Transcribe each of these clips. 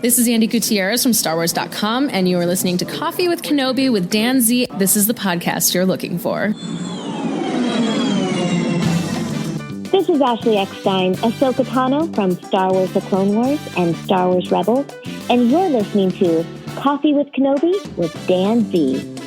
This is Andy Gutierrez from StarWars.com, and you are listening to Coffee with Kenobi with Dan Zehr. This is the podcast you're looking for. This is Ashley Eckstein, Ahsoka Tano from Star Wars The Clone Wars and Star Wars Rebels, and you're listening to Coffee with Kenobi with Dan Zehr.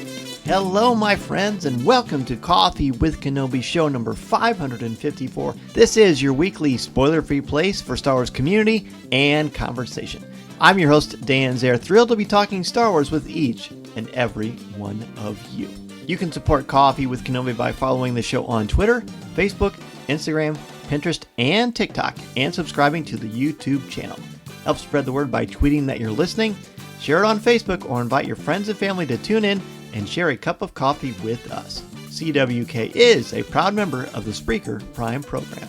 Hello, my friends, and welcome to Coffee with Kenobi, show number 554. This is your weekly spoiler-free place for Star Wars community and conversation. I'm your host, Dan Zehr, thrilled to be talking Star Wars with each and every one of you. You can support Coffee with Kenobi by following the show on Twitter, Facebook, Instagram, Pinterest, and TikTok, and subscribing to the YouTube channel. Help spread the word by tweeting that you're listening, share it on Facebook, or invite your friends and family to tune in and share a cup of coffee with us. CWK is a proud member of the Spreaker Prime program.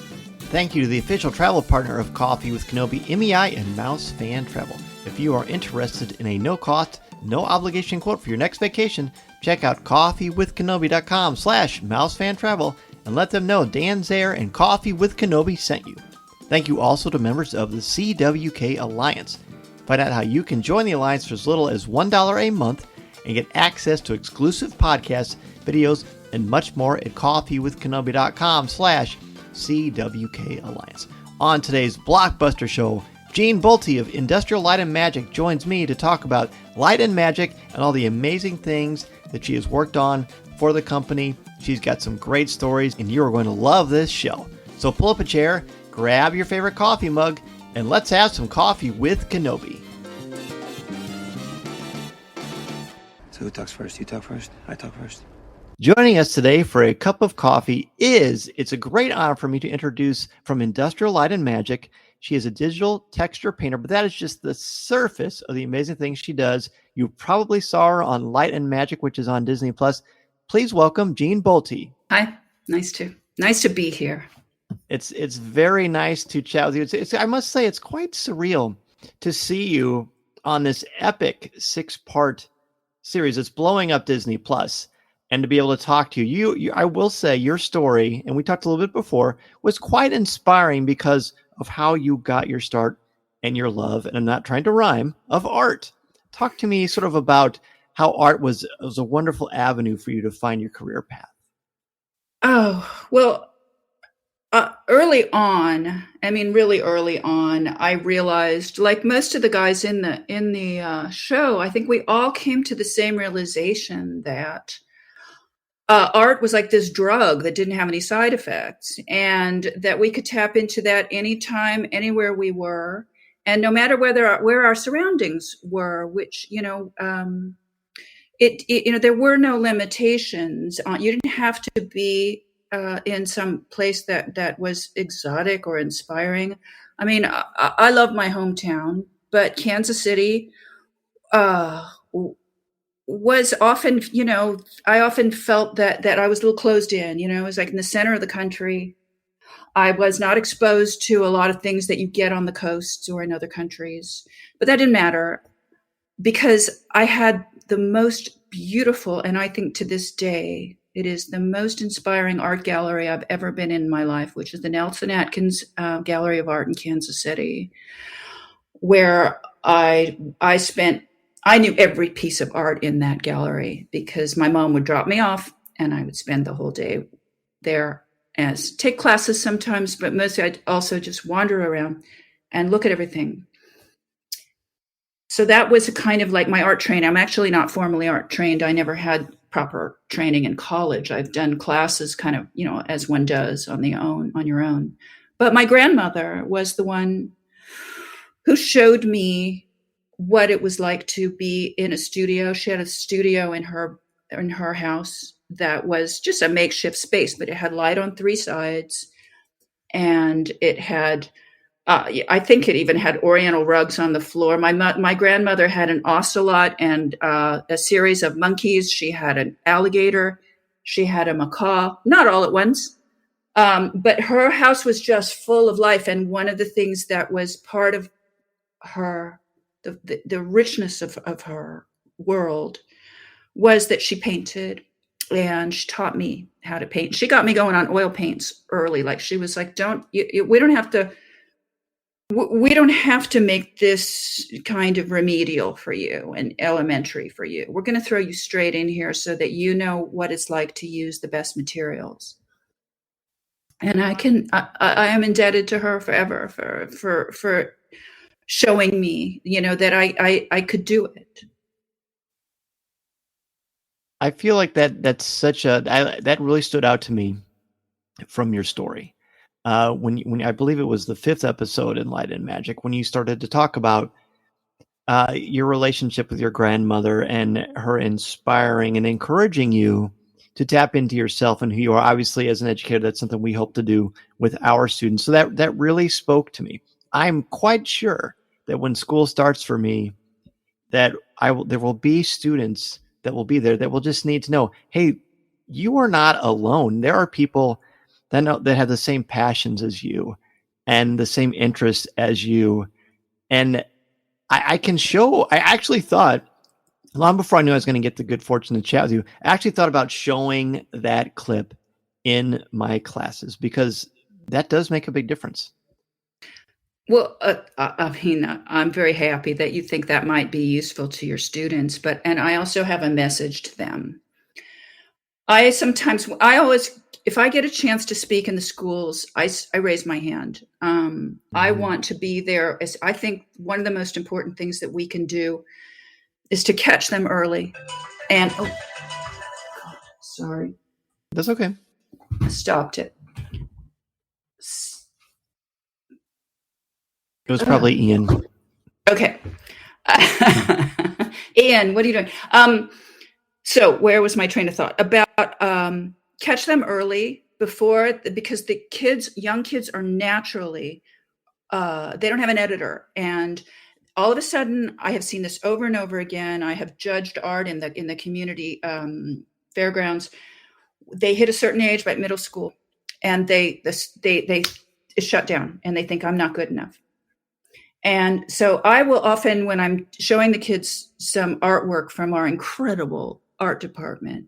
Thank you to the official travel partner of Coffee with Kenobi, MEI and Mouse Fan Travel. If you are interested in a no-cost, no-obligation quote for your next vacation, check out coffeewithkenobi.com/mousefantravel and let them know Dan Zehr and Coffee with Kenobi sent you. Thank you also to members of the CWK Alliance. Find out how you can join the Alliance for as little as $1 a month and get access to exclusive podcasts, videos, and much more at coffeewithkenobi.com/CWK Alliance. On today's blockbuster show, Jean Bolte of Industrial Light and Magic joins me to talk about light and magic and all the amazing things that she has worked on for the company. She's got some great stories, and you are going to love this show. So pull up a chair, grab your favorite coffee mug, and let's have some coffee with Kenobi. So who talks first? You talk first? I talk first. Joining us today for a cup of coffee it's a great honor for me to introduce from Industrial Light and Magic. She is a digital texture painter, but that is just the surface of the amazing things she does. You probably saw her on Light and Magic, which is on Disney+. Please welcome Jean Bolte. Hi, nice to be here. It's very nice to chat with you. I must say, it's quite surreal to see you on this epic 6-part series. It's blowing up Disney+. And to be able to talk to you, I will say your story, and we talked a little bit before, was quite inspiring because of how you got your start and your love, and I'm not trying to rhyme, of art. Talk to me sort of about how art was a wonderful avenue for you to find your career path. Oh, well, early on, really early on, I realized, like most of the guys in the show, I think we all came to the same realization that art was like this drug that didn't have any side effects, and that we could tap into that anytime, anywhere we were, and no matter where our surroundings were, which, there were no limitations. You didn't have to be in some place that was exotic or inspiring. I love my hometown, but Kansas City was often, I often felt that I was a little closed in. It was like in the center of the country. I was not exposed to a lot of things that you get on the coasts or in other countries, but that didn't matter because I had the most beautiful, and I think to this day, it is the most inspiring art gallery I've ever been in my life, which is the Nelson Atkins Gallery of Art in Kansas City, where I knew every piece of art in that gallery because my mom would drop me off and I would spend the whole day there as take classes sometimes, but mostly I'd also just wander around and look at everything. So that was a kind of like my art training. I'm actually not formally art trained. I never had proper training in college. I've done classes kind of, as one does on your own. But my grandmother was the one who showed me what it was like to be in a studio. She had a studio in her house that was just a makeshift space, but it had light on 3 sides, and it had I think it even had Oriental rugs on the floor. My grandmother had an ocelot and a series of monkeys. She had an alligator. She had a macaw, not all at once. But her house was just full of life. And one of the things that was part of her, the richness of her world, was that she painted, and she taught me how to paint. She got me going on oil paints early. Like, she was like, we don't have to we don't have to make this kind of remedial for you and elementary for you. We're going to throw you straight in here so that you know what it's like to use the best materials. And I am indebted to her forever for showing me, that I could do it. I feel like that really stood out to me from your story. When I believe it was the 5th episode in Light and Magic, when you started to talk about your relationship with your grandmother and her inspiring and encouraging you to tap into yourself and who you are. Obviously, as an educator, that's something we hope to do with our students. So that really spoke to me. I'm quite sure that when school starts for me, that there will be students that will be there that will just need to know, hey, you are not alone. There are people that have the same passions as you and the same interests as you. And I actually thought, long before I knew I was going to get the good fortune to chat with you, I actually thought about showing that clip in my classes because that does make a big difference. Well, I'm very happy that you think that might be useful to your students, and I also have a message to them. I always, if I get a chance to speak in the schools, I raise my hand. I want to be there. I think one of the most important things that we can do is to catch them early. And sorry. That's okay. I stopped it. It was probably Ian. Okay. Ian, what are you doing? So where was my train of thought? About catch them early because young kids are naturally, they don't have an editor. And all of a sudden, I have seen this over and over again. I have judged art in the community fairgrounds. They hit a certain age, by middle school, and they shut down, and they think I'm not good enough. And so I will often, when I'm showing the kids some artwork from our incredible art department,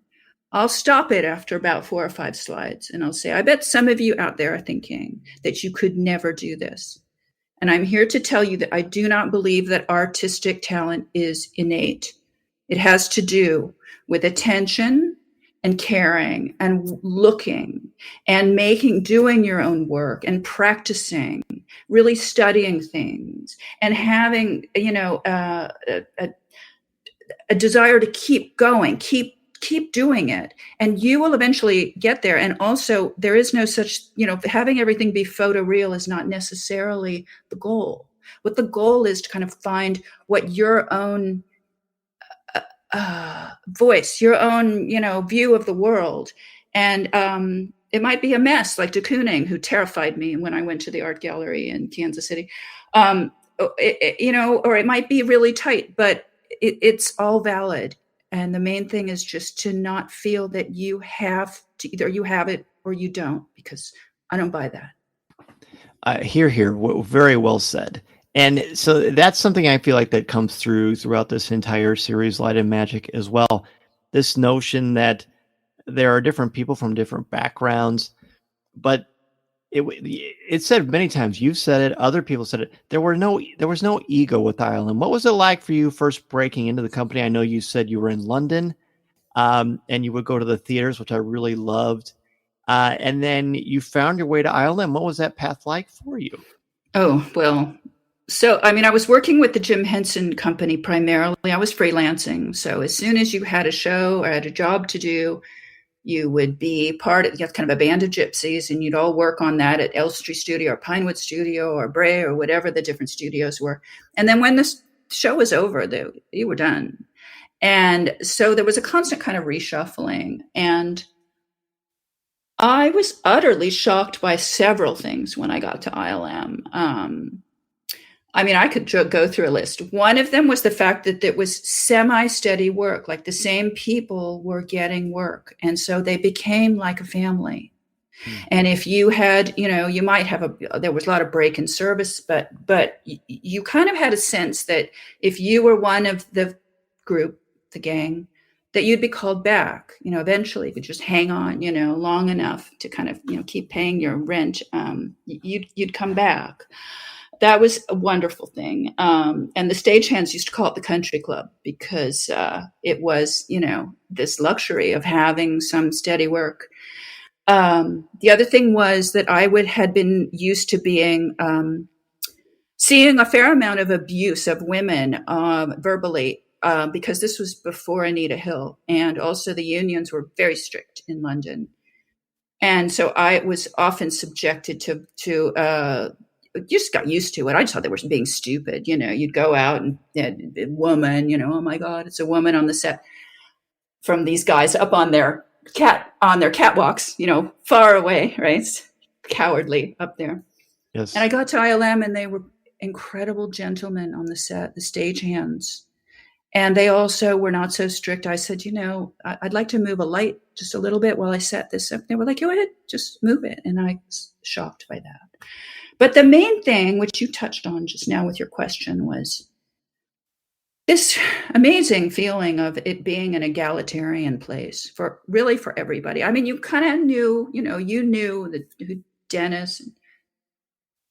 I'll stop it after about 4 or 5 slides, and I'll say, I bet some of you out there are thinking that you could never do this. And I'm here to tell you that I do not believe that artistic talent is innate. It has to do with attention and caring and looking and doing your own work and practicing, really studying things and having, a desire to keep going, keep doing it, and you will eventually get there. And also, there is no such, having everything be photoreal is not necessarily the goal. What the goal is to kind of find what your own voice, your own, view of the world. And it might be a mess, like de Kooning, who terrified me when I went to the art gallery in Kansas City. Or it might be really tight, but it's all valid. And the main thing is just to not feel that you have to, either you have it or you don't, because I don't buy that. Here, very well said. And so that's something I feel like that comes throughout this entire series, Light and Magic, as well. This notion that there are different people from different backgrounds, but it's said many times. You've said it. Other people said it. There was no ego with ILM. What was it like for you first breaking into the company? I know you said you were in London, and you would go to the theaters, which I really loved. And then you found your way to ILM. What was that path like for you? Oh, well, so, I was working with the Jim Henson Company primarily. I was freelancing. So as soon as you had a show or had a job to do, you would be part of kind of a band of gypsies, and you'd all work on that at Elstree Studio or Pinewood Studio or Bray or whatever the different studios were. And then when the show was over, you were done. And so there was a constant kind of reshuffling. And I was utterly shocked by several things when I got to ILM. I could go through a list. One of them was the fact that it was semi-steady work, like the same people were getting work. And so they became like a family. Mm-hmm. And if you had, you might have there was a lot of break in service, but you kind of had a sense that if you were one of the group, the gang, that you'd be called back, eventually, if you just hang on, long enough to kind of, keep paying your rent, you'd come back. that was a wonderful thing. And the stagehands used to call it the country club because it was, this luxury of having some steady work. The other thing was that had been used to seeing a fair amount of abuse of women verbally, because this was before Anita Hill, and also the unions were very strict in London. And so I was often subjected to just got used to it. I just thought they were being stupid. You'd go out and a woman, oh my God, it's a woman on the set, from these guys up on their catwalks, far away, right? Cowardly up there. Yes. And I got to ILM and they were incredible gentlemen on the set, the stagehands. And they also were not so strict. I said, I'd like to move a light just a little bit while I set this up. They were like, go ahead, just move it. And I was shocked by that. But the main thing, which you touched on just now with your question, was this amazing feeling of it being an egalitarian place for everybody. I mean, you kind of knew, you knew that Dennis and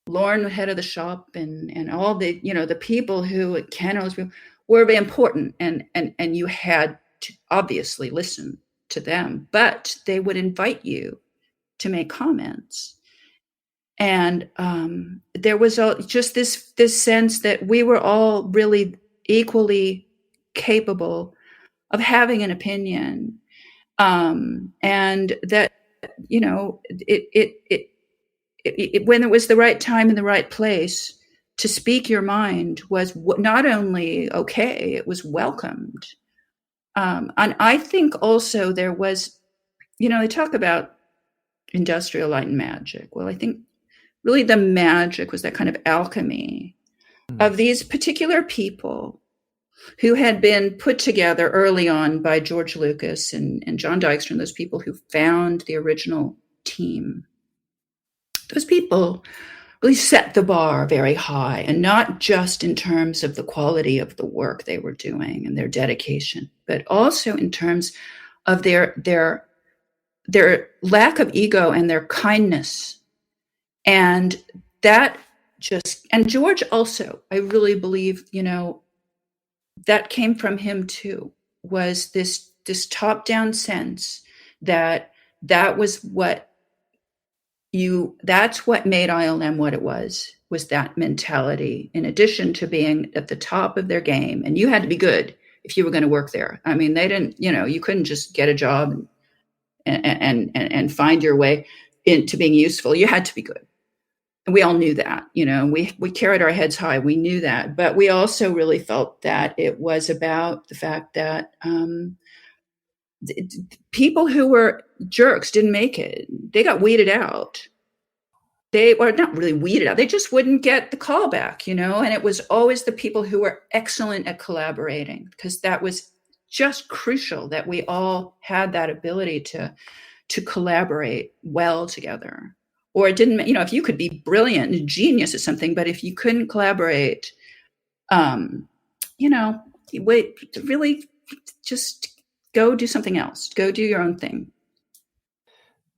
Lauren, the head of the shop, and all the, the people who at Kennels were very important, and you had to obviously listen to them, but they would invite you to make comments. And there was just this sense that we were all really equally capable of having an opinion, and that when it was the right time and the right place to speak your mind was not only okay, it was welcomed. And I think also there was, they talk about industrial light and magic. Well, I think really the magic was that kind of alchemy of these particular people who had been put together early on by George Lucas and John Dykstra, those people who found the original team. Those people really set the bar very high, and not just in terms of the quality of the work they were doing and their dedication, but also in terms of their lack of ego and their kindness. And that and George also, I really believe, that came from him too, was this top-down sense that was that's what made ILM what it was that mentality, in addition to being at the top of their game. And you had to be good if you were going to work there. I mean, they didn't, you couldn't just get a job and find your way into being useful. You had to be good. And we all knew that, we carried our heads high. We knew that, but we also really felt that it was about the fact that people who were jerks didn't make it. They got weeded out. They were not really weeded out. They just wouldn't get the call back, and it was always the people who were excellent at collaborating, because that was just crucial, that we all had that ability to collaborate well together. Or it didn't, if you could be brilliant and genius at something, but if you couldn't collaborate, really just go do something else. Go do your own thing.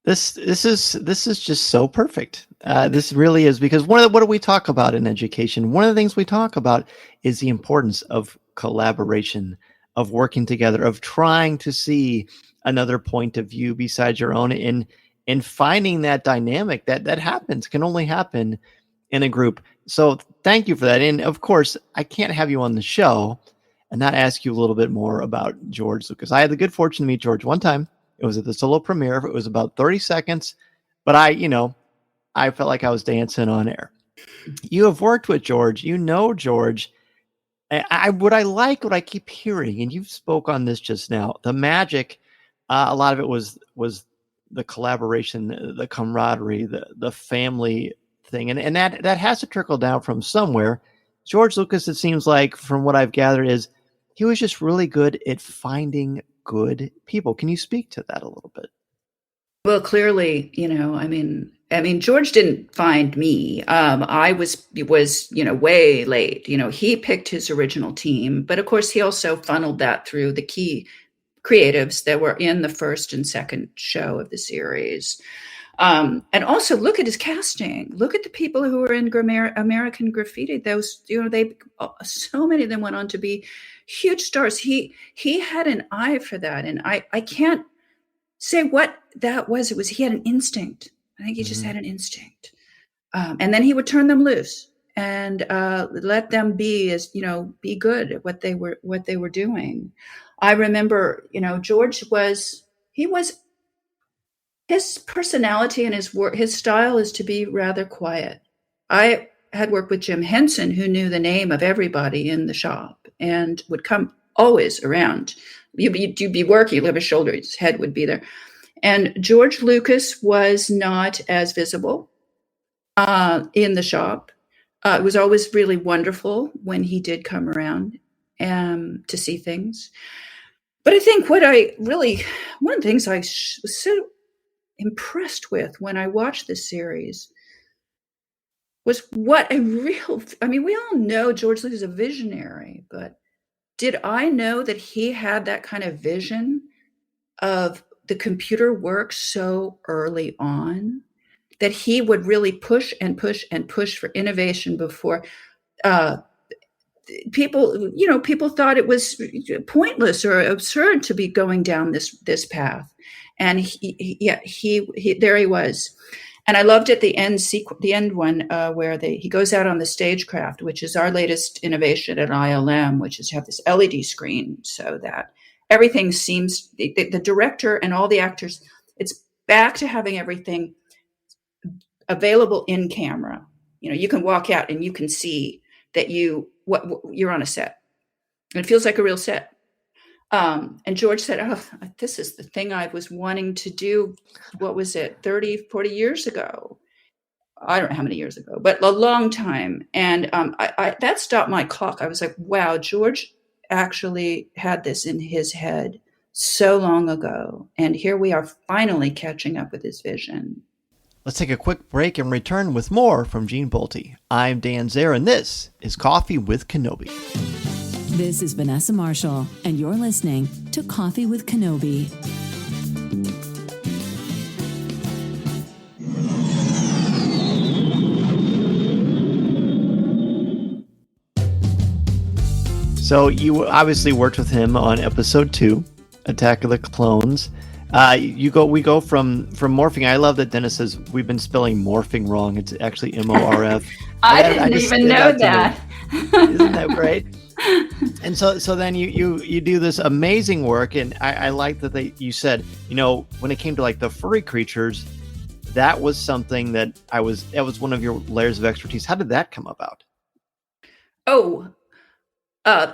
This is just so perfect. This really is, because what do we talk about in education? One of the things we talk about is the importance of collaboration, of working together, of trying to see another point of view besides your own, and finding that dynamic that can only happen in a group. So thank you for that. And of course, I can't have you on the show and not ask you a little bit more about George Lucas. I had the good fortune to meet George one time. It was at the solo premiere. It was about 30 seconds, but I felt like I was dancing on air. You have worked with George. George. What I keep hearing, and you spoke on this just now, the magic, a lot of it was the collaboration, the camaraderie, the family thing. And that has to trickle down from somewhere. George Lucas, it seems like, from what I've gathered, is he was just really good at finding good people. Can you speak to that a little bit? Well, clearly, I mean, George didn't find me. I was way late. He picked his original team, but of course he also funneled that through the key creatives that were in the first and second show of the series. And also look at his casting. Look at the people who were in American Graffiti. Those, so many of them went on to be huge stars. He had an eye for that. And I can't say what that was. He had an instinct. I think he just had an instinct. And then he would turn them loose and let them be good at what they were doing. I remember, George his personality and his style is to be rather quiet. I had worked with Jim Henson, who knew the name of everybody in the shop and would come always around. You'd be working, you'd have a shoulder, his head would be there. And George Lucas was not as visible in the shop. It was always really wonderful when he did come around to see things. But I think one of the things I was so impressed with when I watched this series was we all know George Lucas is a visionary, but did I know that he had that kind of vision of the computer work so early on that he would really push and push and push for innovation before people thought it was pointless or absurd to be going down this path. And he there he was. And I loved at the end one where he goes out on the stagecraft, which is our latest innovation at ILM, which is to have this LED screen so that everything seems, the director and all the actors, it's back to having everything available in camera. You can walk out and you can see that you're on a set. It feels like a real set. And George said, "Oh, this is the thing I was wanting to do." What was it, 30, 40 years ago? I don't know how many years ago, but a long time. And that stopped my clock. I was like, wow, George actually had this in his head so long ago. And here we are finally catching up with his vision. Let's take a quick break and return with more from Gene Bolte. I'm Dan Zehr, and this is Coffee with Kenobi. This is Vanessa Marshall, and you're listening to Coffee with Kenobi. So you obviously worked with him on episode 2, Attack of the Clones. We go from morphing. I love that Dennis says we've been spelling morphing wrong. It's actually MORF. I didn't even know that. Isn't that great? And so then you do this amazing work, and I like that you said, when it came to like the furry creatures, that was something that was one of your layers of expertise. How did that come about?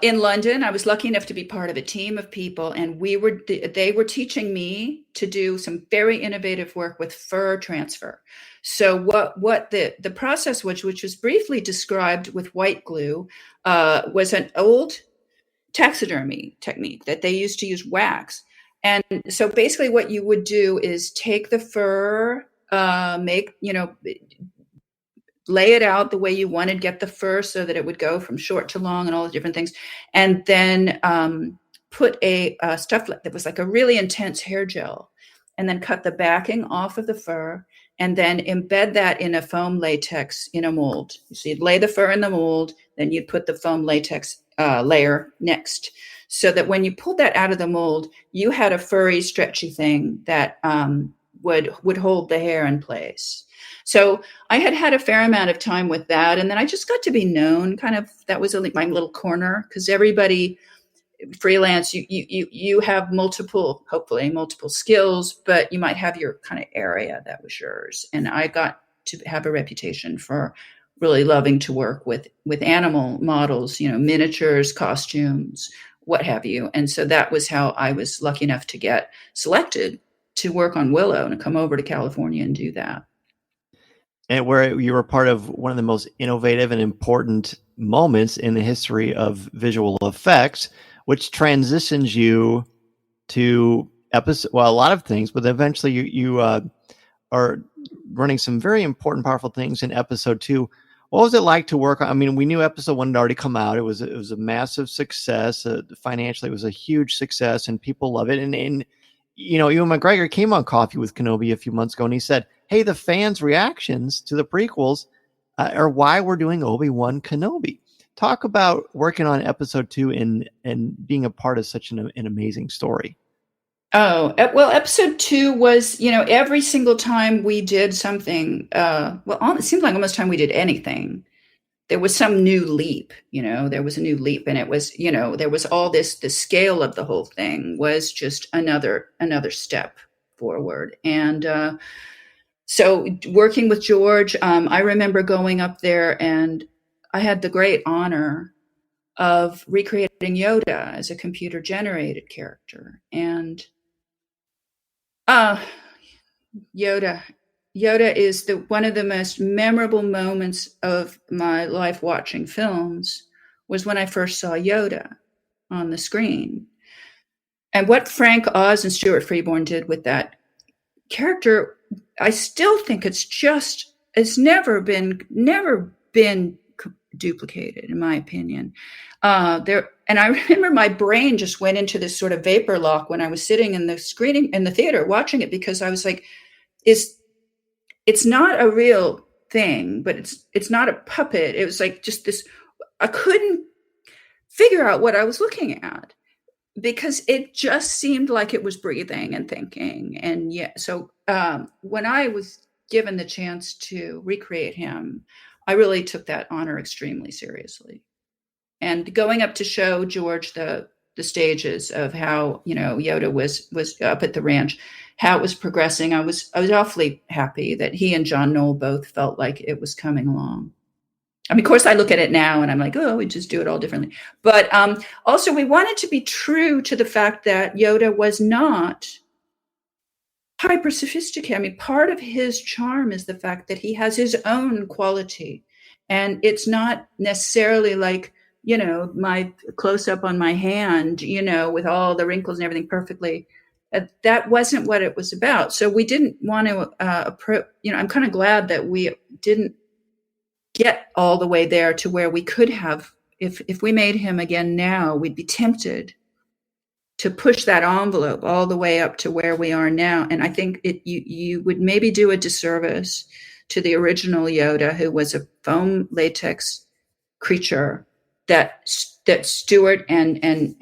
In London, I was lucky enough to be part of a team of people, and they were teaching me to do some very innovative work with fur transfer. So what the process which was briefly described with white glue was an old taxidermy technique that they used to use wax. And so basically what you would do is take the fur, lay it out the way you wanted, get the fur so that it would go from short to long and all the different things. And then put a stuff that was like a really intense hair gel, and then cut the backing off of the fur and then embed that in a foam latex in a mold. So you'd lay the fur in the mold, then you'd put the foam latex layer next, so that when you pulled that out of the mold, you had a furry, stretchy thing that would hold the hair in place. So I had a fair amount of time with that. And then I just got to be known that was my little corner, because everybody freelance, you have hopefully multiple skills, but you might have your kind of area that was yours. And I got to have a reputation for really loving to work with animal models, miniatures, costumes, what have you. And so that was how I was lucky enough to get selected to work on Willow and come over to California and do that. And where you were part of one of the most innovative and important moments in the history of visual effects, which transitions you to a lot of things, but eventually you are running some very important, powerful things in episode 2. What was it like to work on? I mean, we knew episode 1 had already come out. It was a massive success. Financially, it was a huge success, and people love it. And Ewan McGregor came on Coffee with Kenobi a few months ago, and he said, hey, the fans' reactions to the prequels are why we're doing Obi-Wan Kenobi. Talk about working on episode 2 and being a part of such an amazing story. Oh, well, episode 2 was, every single time we did something, it seemed like almost time we did anything, there was some new leap, there was a new leap, and it was, there was all the scale of the whole thing was just another step forward. And so working with George, I remember going up there and I had the great honor of recreating Yoda as a computer generated character. And Yoda is one of the most memorable moments of my life watching films was when I first saw Yoda on the screen. And what Frank Oz and Stuart Freeborn did with that character, I still think it's never been duplicated, in my opinion. And I remember my brain just went into this sort of vapor lock when I was sitting in the screening in the theater watching it, because I was like, it's not a real thing, but it's not a puppet. It was like just this, I couldn't figure out what I was looking at because it just seemed like it was breathing and thinking. And so when I was given the chance to recreate him, I really took that honor extremely seriously. And going up to show George the stages of how, Yoda was up at the ranch, how it was progressing, I was awfully happy that he and John Knoll both felt like it was coming along. I mean, of course, I look at it now and I'm like, oh, we just do it all differently. But also, we wanted to be true to the fact that Yoda was not hyper sophisticated. I mean, part of his charm is the fact that he has his own quality. And it's not necessarily like, my close up on my hand, with all the wrinkles and everything perfectly. That wasn't what it was about. So we didn't want to I'm kind of glad that we didn't get all the way there to where we could have, if we made him again now, we'd be tempted to push that envelope all the way up to where we are now. And I think you would maybe do a disservice to the original Yoda, who was a foam latex creature that Stuart and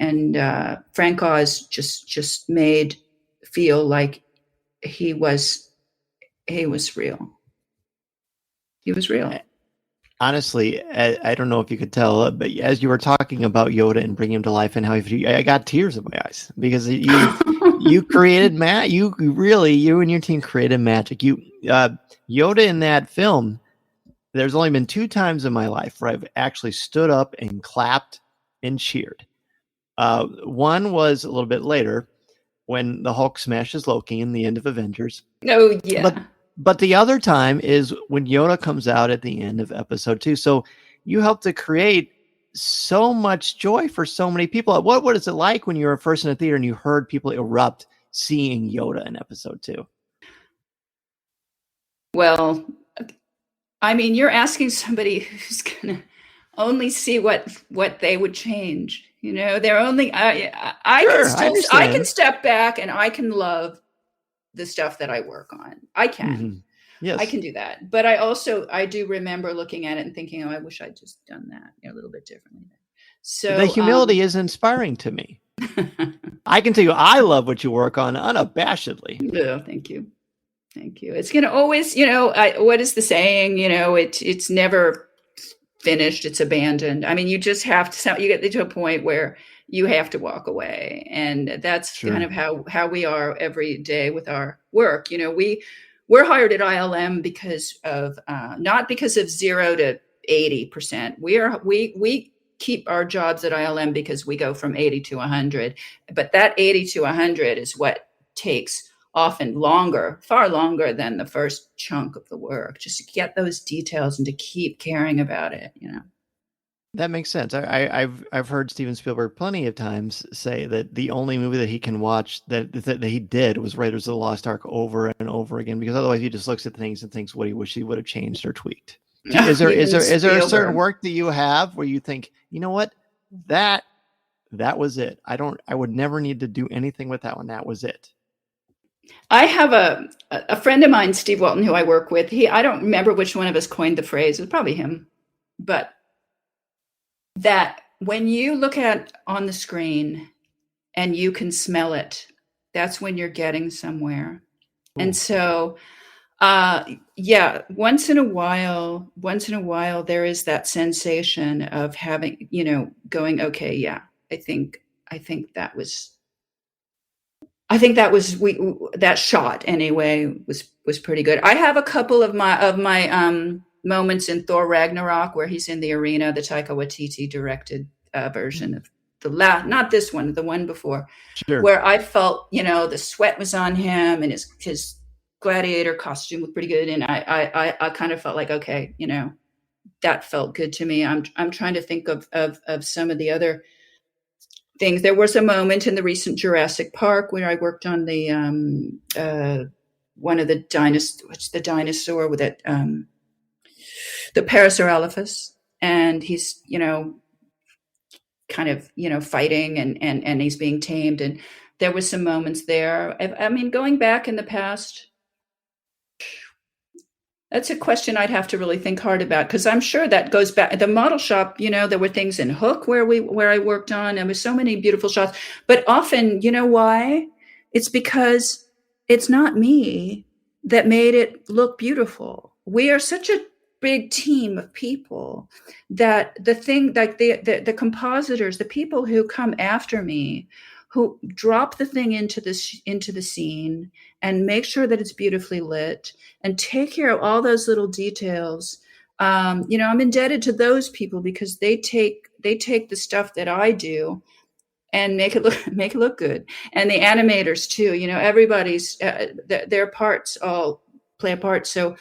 Frank Oz just made feel like he was real. He was real. Honestly, I don't know if you could tell, but as you were talking about Yoda and bringing him to life and how I got tears in my eyes because you created you and your team created magic. Yoda in that film, there's only been 2 times in my life where I've actually stood up and clapped and cheered. One was a little bit later when the Hulk smashes Loki in the end of Avengers. Oh, yeah. But the other time is when Yoda comes out at the end of episode 2. So you helped to create so much joy for so many people. What is it like when you were first in a theater and you heard people erupt seeing Yoda in episode 2? Well, I mean, you're asking somebody who's going to only see what they would change. They're only, I can step back and I can love the stuff that I work on. I can. Mm-hmm. Yes. I can do that. But I do remember looking at it and thinking, oh, I wish I'd just done that a little bit differently. So the humility is inspiring to me. I can tell you, I love what you work on unabashedly. Oh, thank you. Thank you. It's going to always, what is the saying? It's never finished. It's abandoned. I mean, you just have to, you get to a point where you have to walk away. And that's kind of how we are every day with our work. We're hired at ILM because of, not because of 0 to 80%. We keep our jobs at ILM because we go from 80 to 100, but that 80 to 100 is what takes often far longer than the first chunk of the work, just to get those details and to keep caring about it, That makes sense. I've heard Steven Spielberg plenty of times say that the only movie that he can watch that he did was Raiders of the Lost Ark over and over again, because otherwise he just looks at things and thinks what he wish he would have changed or tweaked. Is there a certain work that you have where you think, you know what, that was it? I would never need to do anything with that one. That was it. I have a friend of mine, Steve Walton, who I work with. I don't remember which one of us coined the phrase. It was probably him. But that when you look at on the screen and you can smell it, that's when you're getting somewhere. Ooh. And so, yeah, once in a while, there is that sensation of having, going, okay, yeah, I think that was that shot anyway was pretty good. I have a couple of my moments in Thor Ragnarok where he's in the arena, the Taika Waititi directed version of not this one, the one before, sure. Where I felt, the sweat was on him and his gladiator costume looked pretty good. And I kind of felt like, okay, that felt good to me. I'm trying to think of some of the other things. There was a moment in the recent Jurassic Park where I worked on the one of the dinosaur with it, the Parasaurolophus, and he's kind of fighting and he's being tamed, and there was some moments there. I mean, going back in the past, that's a question I'd have to really think hard about, because I'm sure that goes back. The model shop, there were things in Hook where I worked on, and with so many beautiful shots. But often, why? It's because it's not me that made it look beautiful. We are such a big team of people that the compositors, the people who come after me, who drop the thing into the scene and make sure that it's beautifully lit and take care of all those little details. I'm indebted to those people because they take the stuff that I do and make it look good. And the animators too, everybody's their parts all play a part. So,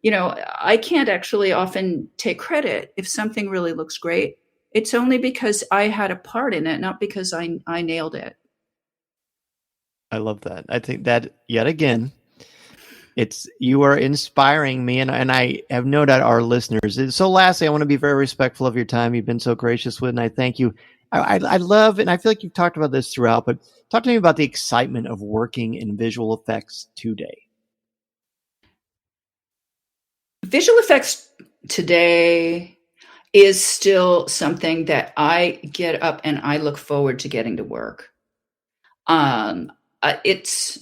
I can't actually often take credit if something really looks great. It's only because I had a part in it, not because I nailed it. I love that. I think that yet again, you are inspiring me, and I have no doubt our listeners. So lastly, I want to be very respectful of your time. You've been so gracious with, and I thank you. I love, and I feel like you've talked about this throughout, but talk to me about the excitement of working in visual effects today. Visual effects today is still something that I get up and I look forward to getting to work. It's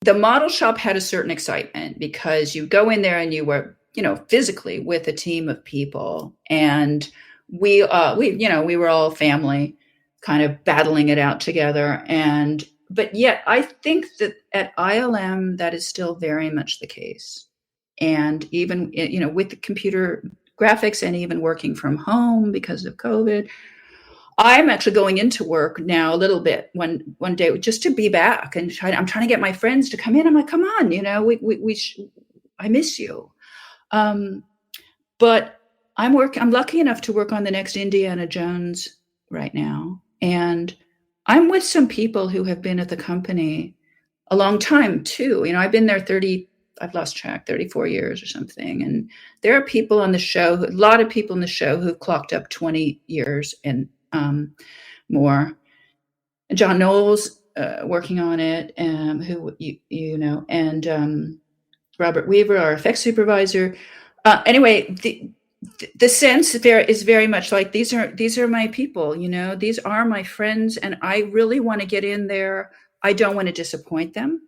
the model shop had a certain excitement because you go in there and you were, physically with a team of people, and we were all family, kind of battling it out together. But yet I think that at ILM that is still very much the case. And even, with the computer graphics and even working from home because of COVID, I'm actually going into work now a little bit one day just to be back and I'm trying to get my friends to come in. I'm like, come on, I miss you. But I'm lucky enough to work on the next Indiana Jones right now. And I'm with some people who have been at the company a long time too. I've been there I've lost track, 34 years or something. And there are people on the show, a lot of people in the show who've clocked up 20 years and more. John Knowles working on it, who and Robert Weaver, our effects supervisor. Anyway, the sense there is very much like these are my people. These are my friends, and I really want to get in there. I don't want to disappoint them.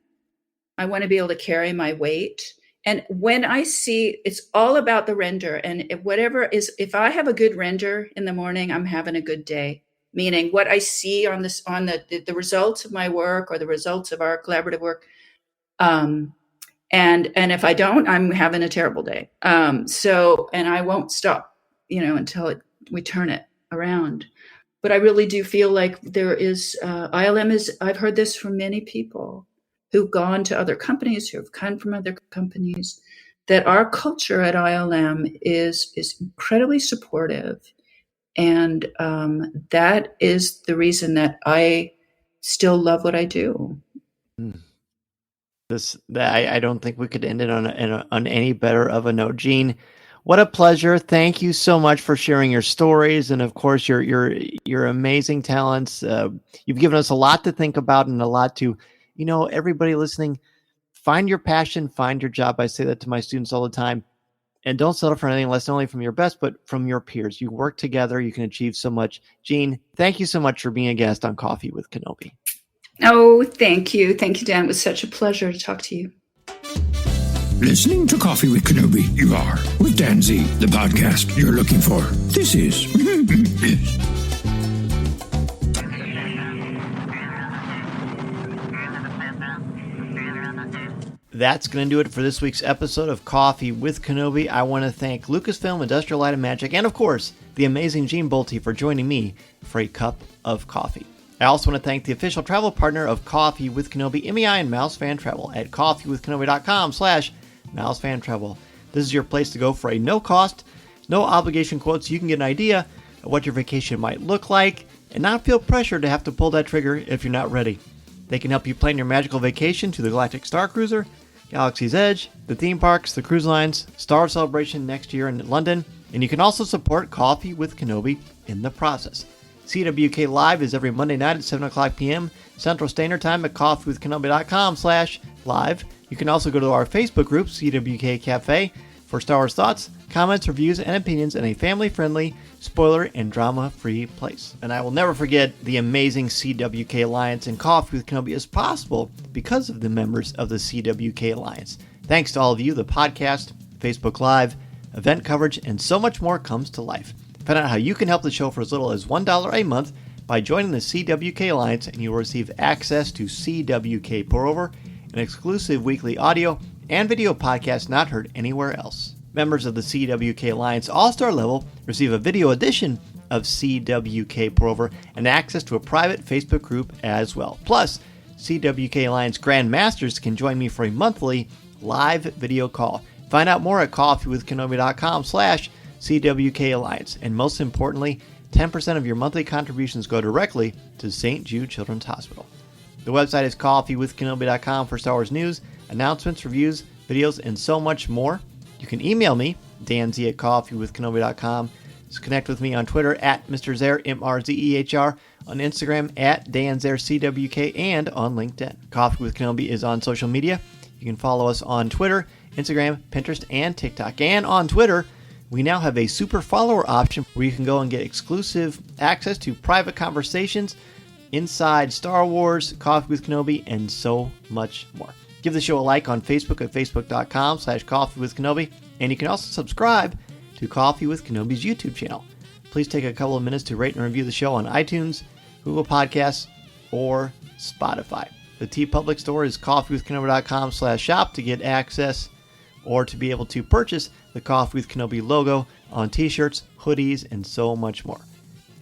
I want to be able to carry my weight. And when I see, it's all about the render. And if I have a good render in the morning, I'm having a good day. Meaning what I see on the results of my work or the results of our collaborative work. And if I don't, I'm having a terrible day. And I won't stop, until we turn it around. But I really do feel like there is, ILM is, I've heard this from many people who've gone to other companies, who have come from other companies, that our culture at ILM is incredibly supportive. And that is the reason that I still love what I do. I don't think we could end it on any better of a note. Jean, what a pleasure. Thank you so much for sharing your stories. And of course, your amazing talents. You've given us a lot to think about and a lot to everybody listening, find your passion, find your job. I say that to my students all the time. And don't settle for anything less, not only from your best, but from your peers. You work together, you can achieve so much. Jean, thank you so much for being a guest on Coffee with Kenobi. Oh, thank you. Thank you, Dan. It was such a pleasure to talk to you. Listening to Coffee with Kenobi, you are, with Dan Zehr, the podcast you're looking for. This is... That's going to do it for this week's episode of Coffee with Kenobi. I want to thank Lucasfilm, Industrial Light and Magic, and of course, the amazing Jean Bolte for joining me for a cup of coffee. I also want to thank the official travel partner of Coffee with Kenobi, MEI and Mouse Fan Travel at coffeewithkenobi.com/mousefantravel. This is your place to go for a no-cost, no-obligation quote so you can get an idea of what your vacation might look like and not feel pressure to have to pull that trigger if you're not ready. They can help you plan your magical vacation to the Galactic Star Cruiser, Galaxy's Edge, the theme parks, the cruise lines, Star Celebration next year in London, and you can also support Coffee with Kenobi in the process. CWK Live is every Monday night at 7 o'clock p.m. Central Standard Time at coffeewithkenobi.com/live. You can also go to our Facebook group, CWK Cafe, for Star Wars thoughts, comments, reviews, and opinions in a family-friendly, spoiler, and drama-free place. And I will never forget the amazing CWK Alliance, and Coffee with Kenobi is possible because of the members of the CWK Alliance. Thanks to all of you, the podcast, Facebook Live, event coverage, and so much more comes to life. Find out how you can help the show for as little as $1 a month by joining the CWK Alliance, and you will receive access to CWK Pour-Over, an exclusive weekly audio and video podcast not heard anywhere else. Members of the CWK Alliance All-Star level receive a video edition of CWK Pour-Over and access to a private Facebook group as well. Plus, CWK Alliance Grand Masters can join me for a monthly live video call. Find out more at coffeewithkenobi.com/CWK Alliance. And most importantly, 10% of your monthly contributions go directly to St. Jude Children's Hospital. The website is coffeewithkenobi.com for Star Wars news, announcements, reviews, videos, and so much more. You can email me, danz at coffeewithkenobi.com. Just connect with me on Twitter at Mr. Zehr, MRZEHR, on Instagram at Dan Zehr CWK, and on LinkedIn. Coffee with Kenobi is on social media. You can follow us on Twitter, Instagram, Pinterest, and TikTok. And on Twitter, we now have a super follower option where you can go and get exclusive access to private conversations, inside Star Wars, Coffee with Kenobi, and so much more. Give the show a like on Facebook at facebook.com/coffeewithkenobi, and you can also subscribe to Coffee with Kenobi's YouTube channel. Please take a couple of minutes to rate and review the show on iTunes, Google Podcasts, or Spotify. The TeePublic store is coffeewithkenobi.com/shop to get access or to be able to purchase the Coffee with Kenobi logo on t-shirts, hoodies, and so much more.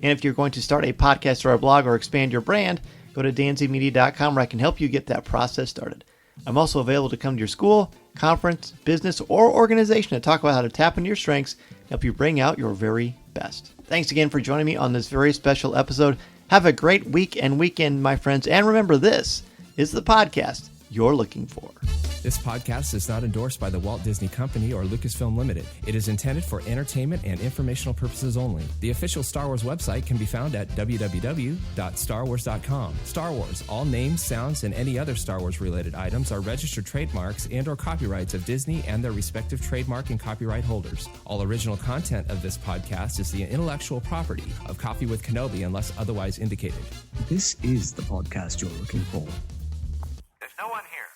And if you're going to start a podcast or a blog or expand your brand, go to danzmedia.com where I can help you get that process started. I'm also available to come to your school, conference, business, or organization to talk about how to tap into your strengths and help you bring out your very best. Thanks again for joining me on this very special episode. Have a great week and weekend, my friends. And remember, this is the podcast you're looking for. This podcast is not endorsed by the Walt Disney Company or Lucasfilm Limited. It is intended for entertainment and informational purposes only. The official Star Wars website can be found at www.starwars.com. Star Wars, all names, sounds, and any other Star Wars-related items are registered trademarks and/or copyrights of Disney and their respective trademark and copyright holders. All original content of this podcast is the intellectual property of Coffee with Kenobi unless otherwise indicated. This is the podcast you're looking for. There's no one here.